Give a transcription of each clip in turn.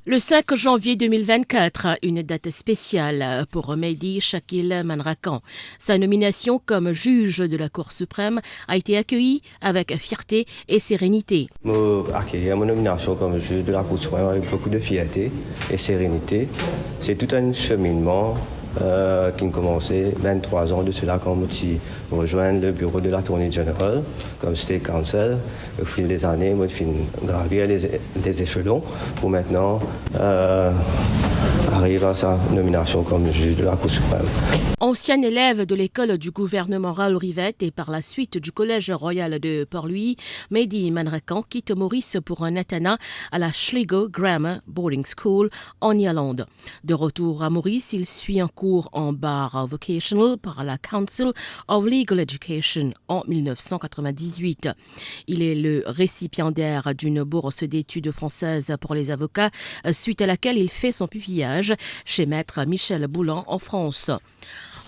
Le 5 janvier 2024, une date spéciale pour Mehdi Shakil Manrakan. Sa nomination comme juge de la Cour suprême a été accueillie avec fierté et sérénité. Accueillir mon nomination comme juge de la Cour suprême avec beaucoup de fierté et sérénité. C'est tout un cheminement qui a commencé 23 ans de cela quand je rejoint le bureau de l'Attorney General comme State Counsel. Au fil des années, je suis gravir les échelons pour maintenant arriver à sa nomination comme juge de la Cour suprême. Ancien élève de l'école du gouvernement Raoul Rivette et par la suite du collège royal de Port-Louis, Mehdi Manrakan quitte Maurice pour un internat à la Sligo Grammar Boarding School en Irlande. De retour à Maurice, il suit un cours en bar vocational par la Council of Legal Education en 1998. Il est le récipiendaire d'une bourse d'études françaises pour les avocats, suite à laquelle il fait son pupillage chez maître Michel Boulan en France.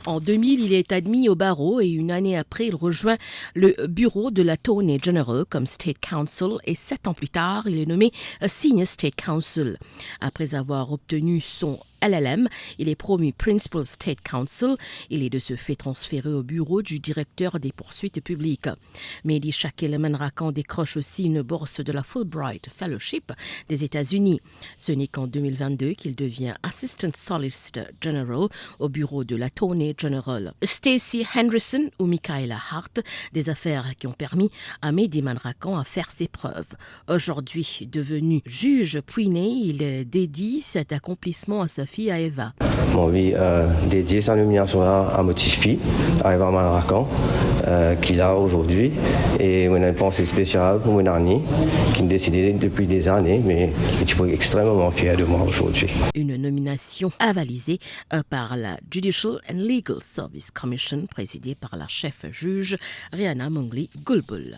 En 2000, il est admis au barreau et une année après, il rejoint le bureau de l'Attorney General comme State Counsel et 7 ans plus tard, il est nommé Senior State Counsel. Après avoir obtenu son LLM, il est promu Principal State Counsel. Il est de ce fait transféré au bureau du directeur des poursuites publiques. Mehdi Shakil Manrakan décroche aussi une bourse de la Fulbright Fellowship des États-Unis. Ce n'est qu'en 2022 qu'il devient Assistant Solicitor General au bureau de l'Attorney General. Stacey Henderson ou Michaela Hart, des affaires qui ont permis à Mehdi Manrakan à faire ses preuves. Aujourd'hui devenu juge puis né, il dédie cet accomplissement à sa fille Eva. Mon vie dédié sa nomination à ma petite fille, Eva Manrakan, qu'il a aujourd'hui. Et on a une pensée spéciale pour mon ami, qui me décidé depuis des années, mais je suis extrêmement fier de moi aujourd'hui. Une nomination avalisée par la Judicial and Legal Service Commission, présidée par la chef juge Rihanna Mungli Gulbul.